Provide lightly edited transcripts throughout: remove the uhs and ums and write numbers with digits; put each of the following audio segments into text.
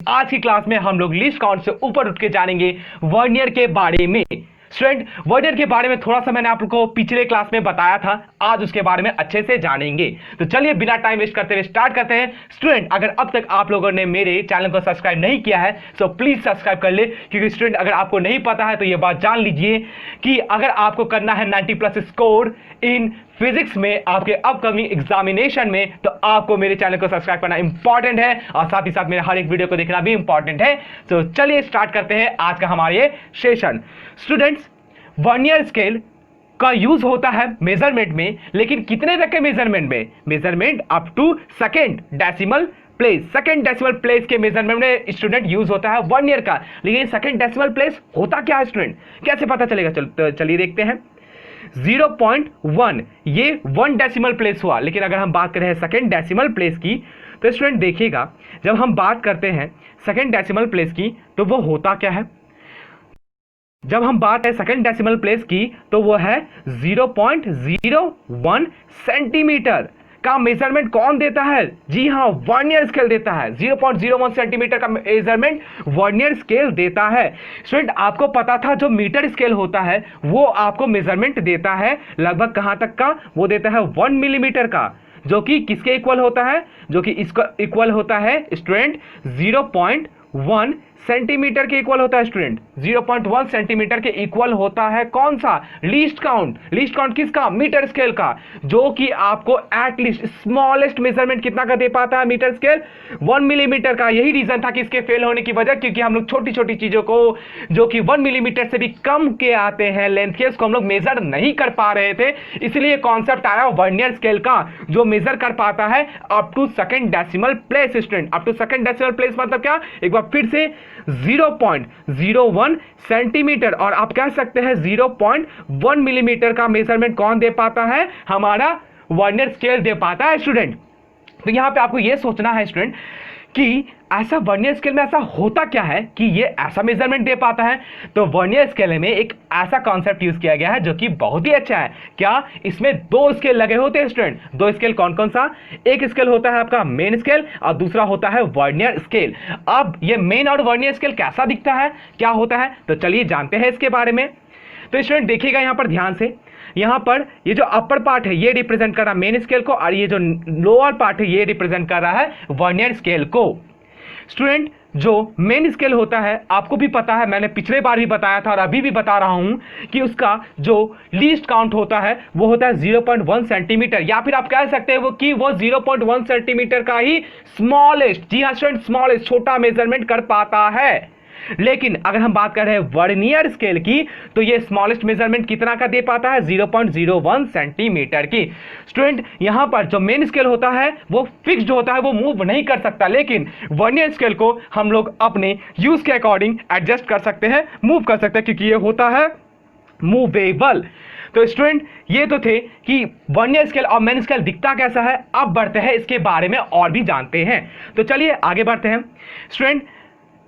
आज की क्लास में हम लोग लीस्ट काउंट से ऊपर उठ के जानेंगे वर्नियर के बारे में। स्टूडेंट, वर्नियर के बारे में थोड़ा सा मैंने आप लोग को पिछले क्लास में बताया था, आज उसके बारे में अच्छे से जानेंगे। तो चलिए बिना टाइम वेस्ट करते हुए स्टार्ट करते हैं। स्टूडेंट, अगर अब तक आप लोगों ने मेरे चैनल को सब्सक्राइब नहीं किया है तो प्लीज सब्सक्राइब कर ले, क्योंकि स्टूडेंट अगर आपको नहीं पता है तो यह बात जान लीजिए कि अगर आपको करना है 90+ स्कोर इन फिजिक्स में आपके अपकमिंग एग्जामिनेशन में, तो आपको मेरे चैनल को सब्सक्राइब करना इंपॉर्टेंट है और साथ ही साथ मेरे हर एक वीडियो को देखना भी इंपॉर्टेंट है। तो चलिए स्टार्ट करते हैं आज का हमारा ये सेशन। स्टूडेंट्स, वर्नियर स्केल का यूज होता है मेजरमेंट में, लेकिन कितने तक के मेजरमेंट में? Measurement up to second decimal place. Second decimal place के मेजरमेंट में स्टूडेंट यूज होता है वर्नियर का। लेकिन सेकेंड डेसिमल प्लेस होता क्या है स्टूडेंट, कैसे पता चलेगा? चलिए देखते हैं। 0.1 ये 1 डेसिमल प्लेस हुआ, लेकिन अगर हम बात करें सेकेंड डेसिमल प्लेस की तो स्टूडेंट देखिएगा, जब हम बात करते हैं सेकेंड डेसिमल प्लेस की तो वो होता क्या है? जब हम बात है सेकेंड डेसिमल प्लेस की तो वो है 0.01 सेंटीमीटर का मेजरमेंट कौन देता है? जी हां, वर्नियर स्केल देता है। 0.01 सेंटीमीटर का मेजरमेंट वर्नियर स्केल देता है। स्टूडेंट, आपको पता था जो मीटर स्केल होता है वो आपको मेजरमेंट देता है लगभग कहां तक का? वो देता है 1 मिलीमीटर का, जो कि किसके इक्वल होता है? जो कि इसका इक्वल होता है स्टूडेंट 0.1 सेंटीमीटर के इक्वल होता है। स्टूडेंट, 0.1 सेंटीमीटर के इक्वल होता है कौन सा? Least count. लीस्ट काउंट किसका? मीटर स्केल का, जो कि आपको एटलीस्ट स्मॉलेस्ट मेजरमेंट कितना का दे पाता है? मीटर स्केल 1 मिलीमीटर का। यही रीजन था कि इसके फेल होने की वजह, क्योंकि हम लोग छोटी छोटी चीजों को जो कि 1 मिलीमीटर से भी कम के आते हैं लेंथ के, उसको हम लोग मेजर नहीं कर पा रहे थे। इसलिए कॉन्सेप्ट आया वर्नियर स्केल का, जो मेजर कर पाता है up to second decimal place. Student, up to second decimal place मतलब क्या? एक बार फिर से 0.01 सेंटीमीटर और आप कह सकते हैं 0.1 मिलीमीटर का मेजरमेंट कौन दे पाता है? हमारा वर्नियर स्केल दे पाता है। स्टूडेंट, तो यहां पे आपको यह सोचना है स्टूडेंट कि ऐसा वर्नियर स्केल में ऐसा होता क्या है कि ये ऐसा मेजरमेंट दे पाता है। तो वर्नियर स्केल में एक ऐसा कॉन्सेप्ट यूज किया गया है जो कि बहुत ही अच्छा है। क्या? इसमें 2 स्केल लगे होते हैं स्टूडेंट। 2 स्केल कौन कौन सा? एक स्केल होता है आपका मेन स्केल और दूसरा होता है वर्नियर स्केल। अब ये मेन और वर्नियर स्केल कैसा दिखता है, क्या होता है, तो चलिए जानते हैं इसके बारे में। तो स्टूडेंट देखिएगा यहां पर ध्यान से, यहां पर ये जो अपर पार्ट है ये रिप्रेजेंट कर रहा है मेन स्केल को, और ये जो लोअर पार्ट है ये रिप्रेजेंट कर रहा है वर्नियर स्केल को। स्टूडेंट, जो मेन स्केल होता है आपको भी पता है, मैंने पिछले बार भी बताया था और अभी भी बता रहा हूं कि उसका जो लीस्ट काउंट होता है वो होता है 0.1 सेंटीमीटर, या फिर आप कह सकते हैं वो कि वो 0.1 सेंटीमीटर का ही स्मॉलेस्ट, जी हां स्टूडेंट, स्मॉलेस्ट छोटा मेजरमेंट कर पाता है। लेकिन अगर हम बात कर रहे हैं वर्नियर स्केल की तो ये स्मॉलेस्ट मेजरमेंट कितना का दे पाता है? 0.01 सेंटीमीटर की। स्टूडेंट, यहां पर जो मेन स्केल होता है वो फिक्स्ड होता है, वो मूव नहीं कर सकता, लेकिन वर्नियर स्केल को हम लोग अपने यूज के अकॉर्डिंग एडजस्ट कर सकते हैं, मूव कर सकते हैं, क्योंकि ये होता है मूवेबल। तो स्टूडेंट, ये तो थे कि वर्नियर स्केल और मेन स्केल दिखता कैसा है। अब बढ़ते हैं इसके बारे में और भी जानते हैं। तो चलिए आगे बढ़ते हैं। स्टूडेंट,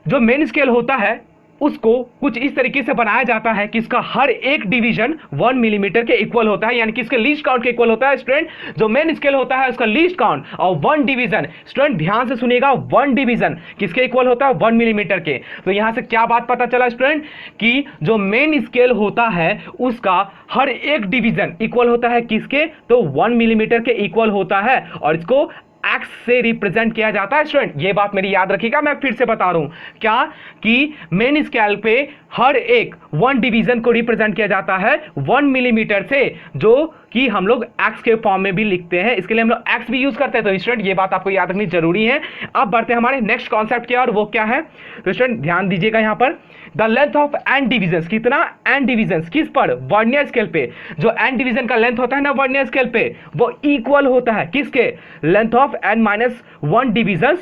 जो मेन स्केल होता है उसको कुछ इस तरीके से बनाया जाता है कि इसका हर एक डिवीजन 1 मिलीमीटर के इक्वल होता है, यानी कि इसके लीस्ट काउंट के इक्वल होता है। स्टूडेंट, जो मेन स्केल होता है उसका लीस्ट काउंट और 1 डिवीजन, स्टूडेंट ध्यान से सुनिएगा, 1 डिवीजन किसके इक्वल होता है? 1 मिलीमीटर के। तो यहां से क्या बात पता चला स्टूडेंट कि जो मेन स्केल होता है उसका हर एक डिवीजन इक्वल होता है किसके? तो 1 मिलीमीटर के इक्वल होता है, और इसको एक्स से रिप्रेजेंट किया जाता है। स्टूडेंट, ये बात मेरी याद रखिएगा, मैं फिर से बता रहा हूं क्या कि मेन स्केल पे हर एक 1 डिवीजन को रिप्रेजेंट किया जाता है 1 मिलीमीटर से, जो कि हम लोग एक्स के फॉर्म में भी लिखते हैं, इसके लिए हम लोग एक्स भी यूज करते हैं। तो स्टूडेंट, ये बात आपको याद रखनी जरूरी है। अब बढ़ते हैं हमारे नेक्स्ट कॉन्सेप्ट की और वो क्या है? तो स्टूडेंट ध्यान दीजिएगा, यहां पर the length of n division, कितना एन डिवीजन किस पर? वर्नियर स्केल पे। जो एन डिवीजन का लेंथ होता है ना वर्नियर स्केल पे, वो इक्वल होता है किसके? Length of n-1 division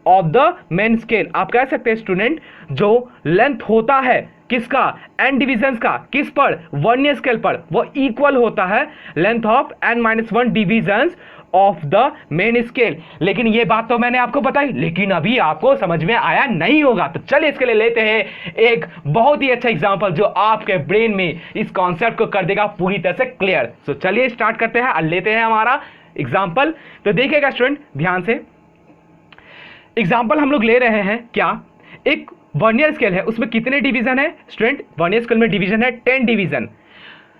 of the main scale. आप कह सकते हैं स्टूडेंट, जो लेंथ होता है किसका? एन डिवीजन का, किस पर? वर्नियर स्केल पर, वो इक्वल होता है length of n-1 division of the main scale. लेकिन ये बात तो मैंने आपको बताई, लेकिन अभी आपको समझ में आया नहीं होगा। तो चलिए इसके लिए लेते हैं एक बहुत ही अच्छा एग्जांपल जो आपके ब्रेन में इस कॉन्सेप्ट को कर देगा पूरी तरह से क्लियर। तो चलिए स्टार्ट करते हैं और लेते हैं हमारा एग्जांपल। तो देखिएगा स्टूडेंट ध्यान से, एग्जाम्पल हम लोग ले रहे हैं क्या, एक वर्नियर स्केल है, उसमें कितने डिवीजन है स्टूडेंट, वर्नियर स्केल में डिवीजन है 10 division.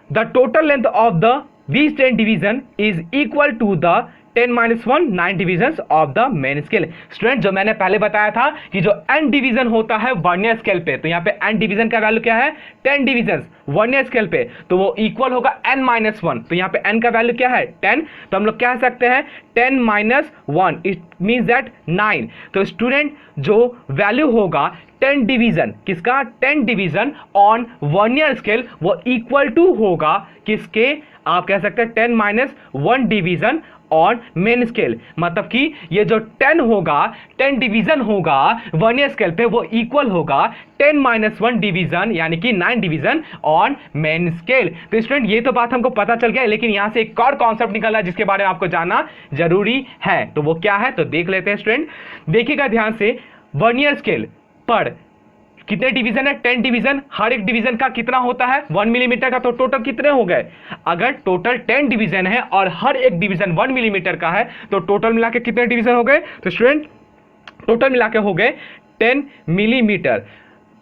The total length of the these 10 division is equal to the 10-1 9 divisions of the main scale. Student जो मैंने पहले बताया था कि जो n डिवीजन होता है वर्नियर स्केल पे, तो यहाँ पे n डिवीजन का वैल्यू क्या है 10 डिविजन्स वर्नियर स्केल पे, तो वो इक्वल होगा n-1। तो यहाँ पे n का वैल्यू क्या है 10, तो हम लोग कह सकते हैं 10-1 इट मींस दैट 9। तो स्टूडेंट जो वैल्यू होगा 10 डिवीजन, किसका 10 डिवीजन ऑन वर्नियर स्केल, वो इक्वल टू होगा किसके, आप कह सकते हैं 10-1 डिवीजन ऑन मेन स्केल। मतलब कि ये जो 10 होगा 10 डिवीजन होगा वर्नियर स्केल पे, वो इक्वल होगा 10-1 डिवीजन यानी कि 9 डिवीजन ऑन मेन स्केल। तो स्टूडेंट ये तो बात हमको पता चल गया, लेकिन यहां से एक और कॉन्सेप्ट निकला जिसके बारे में आपको जानना जरूरी है, तो वो क्या है तो देख लेते हैं स्टूडेंट। देखिएगा ध्यान से, वर्नियर स्केल पर कितने डिवीजन है 10 डिवीजन, हर एक डिवीजन का कितना होता है 1 मिलीमीटर का, तो टोटल कितने हो गए, अगर टोटल 10 डिवीजन है और हर एक डिवीजन 1 मिलीमीटर का है, तो टोटल मिला के कितने डिवीजन हो गए, तो स्टूडेंट टोटल मिला के हो गए 10 मिलीमीटर।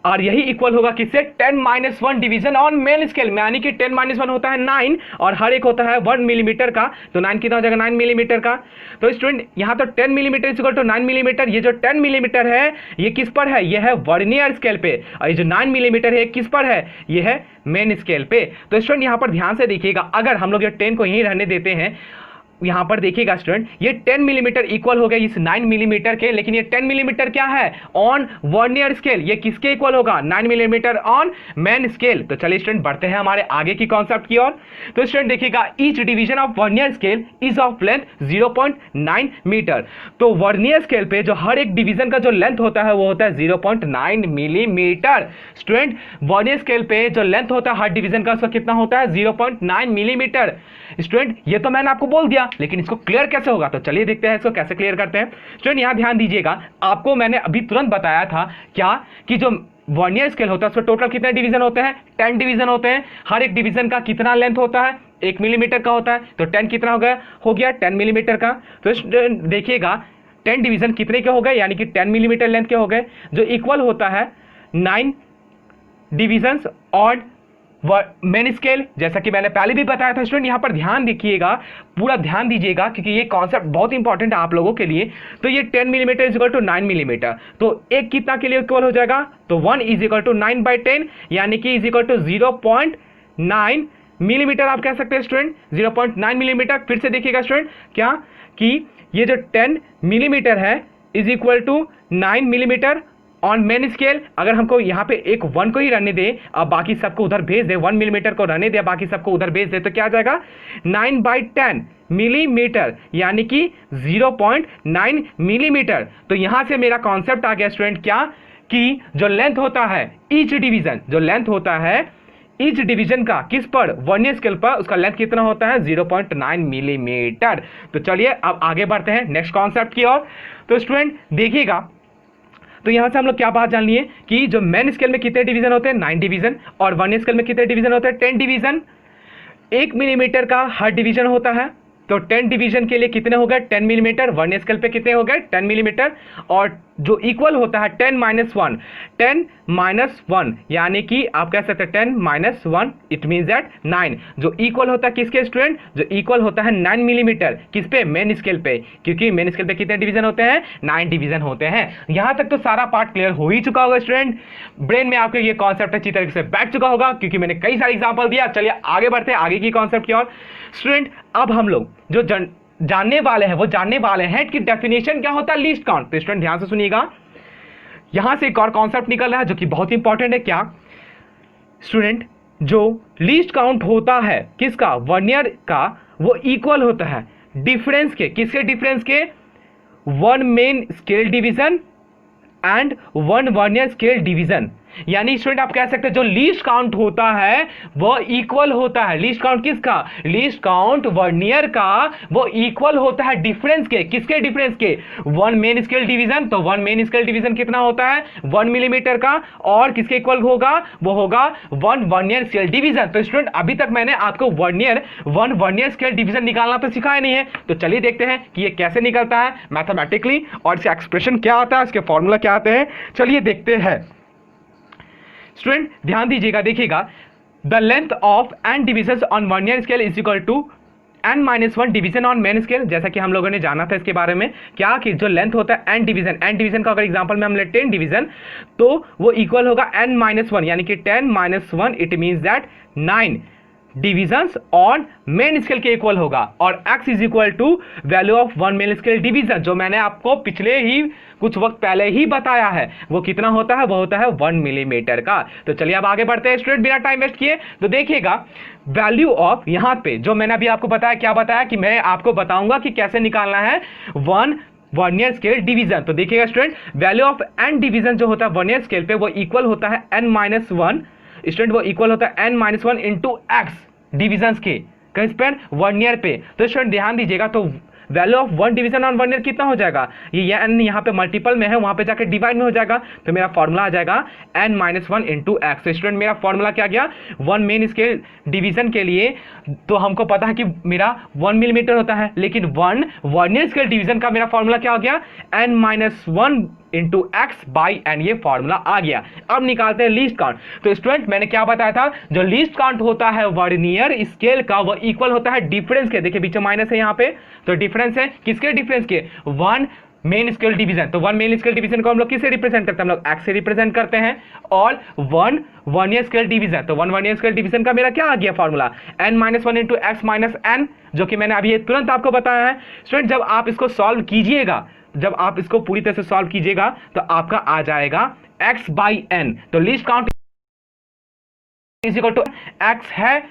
और यही इक्वल होगा किससे 10-1 डिवीजन ऑन मेन स्केल में, यानी कि 10-1 होता है 9 और हर एक होता है 1 मिलीमीटर का, तो 9 कितना हो जाएगा 9 मिलीमीटर का। तो स्टूडेंट यहां तो 10 मिलीमीटर इक्वल टू 9 मिलीमीटर, ये जो 10 मिलीमीटर है ये किस पर है, ये है वर्नियर स्केल पे, और ये जो 9 मिलीमीटर है किस पर है, ये है मेन स्केल पे। तो स्टूडेंट यहां पर ध्यान से देखिएगा, अगर हम लोग ये 10 को यहीं रहने देते हैं, यहां पर देखिएगा स्टूडेंट ये 10 मिलीमीटर इक्वल हो गया इस 9 मिलीमीटर के, लेकिन ये 10 मिलीमीटर क्या है ऑन वर्नियर स्केल, ये किसके इक्वल होगा 9 मिलीमीटर ऑन मेन स्केल। तो चलिए स्टूडेंट बढ़ते हैं हमारे आगे की कॉन्सेप्ट की ओर। तो स्टूडेंट देखिएगा, each division of vernier scale is of length 0.9 metre. तो वर्नियर स्केल पे जो हर एक डिवीजन का जो लेंथ होता है वो होता है 0.9 मिलीमीटर। स्टूडेंट वर्नियर स्केल पे जो लेंथ होता है हर डिवीजन का उसका कितना होता है 0.9 मिलीमीटर। स्टूडेंट ये तो मैंने आपको बोल दिया, लेकिन इसको क्लियर कैसे होगा, तो चलिए देखते हैं इसको कैसे क्लियर करते हैं। स्टूडेंट यहां ध्यान दीजिएगा, आपको मैंने अभी तुरंत बताया था क्या कि जो वर्नियर स्केल होता है उसमें टोटल कितने डिवीजन होते हैं 10 डिवीजन होते हैं, हर एक डिवीजन का कितना लेंथ होता है 1 मिलीमीटर का होता है, तो 10 कितना हो गया 10 मिलीमीटर का। तो स्टूडेंट देखिएगा 10 डिवीजन कितने के हो गए, यानी कि 10 मिलीमीटर लेंथ के हो गए, जो इक्वल होता है 9 डिवीजन ऑन मेन स्केल, जैसा कि मैंने पहले भी बताया था। स्टूडेंट यहां पर ध्यान देखिएगा, पूरा ध्यान दीजिएगा, क्योंकि ये कॉन्सेप्ट बहुत इंपॉर्टेंट है आप लोगों के लिए। तो ये 10 millimetre is equal to 9 millimetre, तो एक कितना के लिए इक्वल हो जाएगा, तो 1 इज इक्वल टू 9/10 यानी कि इज इक्वल टू 0.9 मिलीमीटर आप कह सकते हैं स्टूडेंट, 0.9 मिलीमीटर। फिर से देखिएगा स्टूडेंट क्या कि ये जो 10 मिलीमीटर है is equal to 9 millimetre on main scale. अगर हमको यहाँ पे एक 1 को ही रहने दे और बाकी सबको उधर भेज दे, 1 मिलीमीटर को रहने दे बाकी सबको उधर भेज दे, तो क्या आ जाएगा 9/10 मिलीमीटर यानी कि 0.9 मिलीमीटर। तो यहां से मेरा कॉन्सेप्ट आ गया स्टूडेंट क्या कि जो लेंथ होता है ईच डिवीजन, जो लेंथ होता है ईच डिवीजन का किस पर वर्नियर स्केल पर, उसका लेंथ कितना होता है 0.9 मिलीमीटर। तो चलिए अब आगे बढ़ते हैं नेक्स्ट कॉन्सेप्ट की ओर। तो स्टूडेंट देखिएगा, तो यहां से हम लोग क्या बात जान लिए कि जो मेन स्केल में कितने डिवीजन होते हैं 9 डिवीजन, और वर्नियर स्केल में कितने डिवीजन होते हैं 10 डिवीजन। 1 मिलीमीटर का हर डिवीजन होता है, तो 10 डिवीजन के लिए कितने हो गए 10 मिलीमीटर, वर्नियर स्केल पे कितने हो गए 10 मिलीमीटर, और जो इक्वल होता है 10-1 यानी कि आप कह सकते हैं 10-1 इट मींस दैट 9, जो इक्वल होता है किसके स्टूडेंट, जो इक्वल होता है 9 मिलीमीटर, किस पे मेन स्केल पे, क्योंकि मेन स्केल पे कितने डिवीजन होते हैं 9 डिवीजन होते हैं। यहां तक तो सारा पार्ट क्लियर हो ही चुका होगा स्टूडेंट, ब्रेन में आपके ये कॉन्सेप्ट अच्छी तरीके से बैठ चुका होगा, क्योंकि मैंने कई सारे एग्जाम्पल दिया। चलिए आगे बढ़ते हैं आगे की कॉन्सेप्ट की ओर। स्टूडेंट अब हम लोग जो जानने वाले हैं वो जानने वाले हैं कि डेफिनेशन क्या होता है लीस्ट काउंट। तो स्टूडेंट ध्यान से सुनिएगा, यहां से एक और कॉन्सेप्ट निकल रहा है जो कि बहुत इंपॉर्टेंट है। क्या स्टूडेंट, जो लीस्ट काउंट होता है किसका वर्नियर का, वो इक्वल होता है डिफरेंस के, किसके डिफरेंस के 1 main scale division and 1 vernier scale division. यानी स्टूडेंट आप कह सकते हैं जो लीस्ट काउंट होता है वो इक्वल होता है, लीस्ट काउंट किसका, लीस्ट काउंट वर्नियर का, वो इक्वल होता है डिफरेंस के, किसके डिफरेंस के, वन मेन स्केल डिवीजन। तो वन मेन स्केल डिवीजन कितना होता है 1 मिलीमीटर का, और किसके इक्वल होगा, वो होगा 1 वर्नियर स्केल डिवीजन। तो स्टूडेंट अभी तक मैंने आपको वन वर्नियर स्केल डिवीजन निकालना तो सिखाया नहीं है, तो चलिए देखते हैं कि ये कैसे निकलता है मैथमेटिकली, और इसका एक्सप्रेशन क्या आता है, इसके फॉर्मूला क्या आते हैं, चलिए देखते हैं। स्टूडेंट ध्यान दीजिएगा, देखिएगा, the length of n division on vernier scale is equal to n-1 division on main scale. जैसा कि हम लोगों ने जाना था इसके बारे में, क्या कि जो लेंथ होता है n डिवीजन का अगर एग्जांपल में हम लेते हैं 10 डिवीजन, तो वो इक्वल होगा n-1, यानी कि 10-1, it means that 9 divisions on main scale के इक्वल होगा। और x is equal to value of 1 main scale division, जो मैंने आपको पिछले ही कुछ वक्त पहले ही बताया है, वो कितना होता है, वो होता है 1 मिलीमीटर का। तो चलिए अब आगे बढ़ते हैं स्टूडेंट बिना टाइम वेस्ट किए। तो देखिएगा वैल्यू ऑफ, यहां पे जो मैंने अभी आपको बताया, क्या बताया कि मैं आपको बताऊंगा कि कैसे निकालना है 1 वर्नियर स्केल डिवीजन। तो देखिएगा student, value of n division जो होता है वर्नियर स्केल पे, वो इक्वल होता है n-1, स्टूडेंट वो इक्वल होता है n-1 इंटू एक्स डिविजन्स के, किस पर, वर्नियर पे। तो स्टूडेंट ध्यान दीजिएगा, तो value of 1 division on vernier कितना हो जाएगा, ये n यहाँ पे मल्टीपल में है, वहां पे जाके डिवाइड में हो जाएगा, तो मेरा फॉर्मूला आ जाएगा n-1 इंटू एक्स। तो स्टूडेंट मेरा फॉर्मूला क्या गया, 1 मेन स्केल डिवीजन के लिए, तो हमको पता है कि मेरा 1 मिलीमीटर होता है, लेकिन 1 वर्नियर स्केल डिवीजन का मेरा फॉर्मूला क्या हो गया, n-1 into x by n, ये फॉर्मूला आ गया। अब निकालते हैं लीस्ट काउंट। तो स्टूडेंट मैंने क्या बताया था, जो लीस्ट काउंट होता है वर्नियर स्केल का, वो इक्वल होता है डिफरेंस के, देखिए बीच में माइनस है यहाँ पे, तो डिफरेंस है किसके, डिफरेंस के, 1 मेन स्केल डिवीजन। तो 1 मेन स्केल डिवीजन को हम लोग किससे रिप्रेजेंट करते हैं, हम लोग एक्स से रिप्रेजेंट करते हैं, और 1 वर्नियर स्केल डिवीजन, तो 1 वर्नियर स्केल डिवीजन का मेरा क्या आ गया formula, n-1 into x minus n, जो कि मैंने अभी तुरंत आपको बताया है। स्टूडेंट जब आप इसको सॉल्व कीजिएगा, जब आप इसको पूरी तरह से सॉल्व कीजिएगा, तो आपका आ जाएगा x बाई एन। तो least count is equal to x है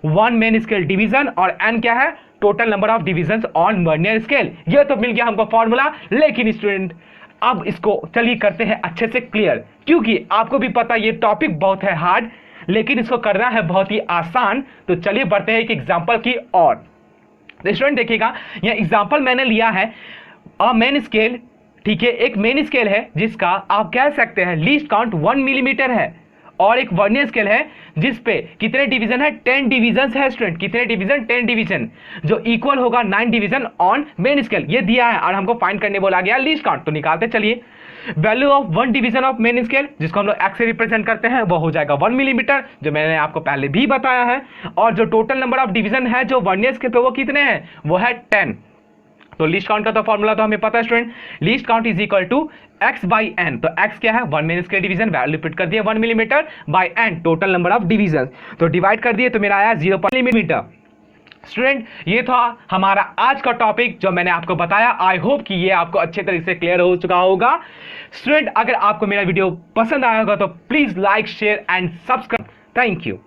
1 मेन स्केल डिवीजन, और n क्या है, total number of divisions on vernier scale. ये तो मिल गया हमको फॉर्मूला। लेकिन स्टूडेंट अब इसको चलिए करते हैं अच्छे से क्लियर, क्योंकि आपको भी पता ये टॉपिक बहुत है हार्ड, लेकिन इसको करना है बहुत ही आसान। तो चलिए बढ़ते हैं एक एग्जांपल की ओर। तो स्टूडेंट देखिएगा, यह एग्जांपल मैंने लिया है मेन स्केल, ठीक है, एक मेन स्केल है जिसका आप कह सकते हैं लीस्ट काउंट 1 मिलीमीटर है, और एक वर्नियर स्केल है जिस पे कितने डिवीजन है, 10 डिवीजन है स्टूडेंट, कितने डिवीजन, 10 डिवीजन, जो इक्वल होगा 9 डिवीजन ऑन मेन स्केल। ये दिया है और हमको फाइंड करने बोला गया लीस्ट काउंट। तो निकालते चलिए, value of 1 division of main scale, जिसको हम लोग एक्स से रिप्रेजेंट करते हैं, वो हो जाएगा 1 मिलीमीटर, जो मैंने आपको पहले भी बताया है। और जो टोटल नंबर ऑफ डिवीजन है जो वर्नियर स्केल पे, वो कितने हैं, वो है 10। तो लीस्ट काउंट का तो फॉर्मूला तो हमें पता है student, least count is equal to x by n. तो x क्या है, 1 main scale division, value put कर दिए 1 millimetre, by n total number of division, तो डिवाइड कर दिए, तो मेरा आया 0 मिलीमीटर। स्टूडेंट ये था हमारा आज का टॉपिक जो मैंने आपको बताया। आई होप कि ये आपको अच्छे तरीके से क्लियर हो चुका होगा। स्टूडेंट अगर आपको मेरा वीडियो पसंद आया होगा तो please like, share and subscribe. Thank you.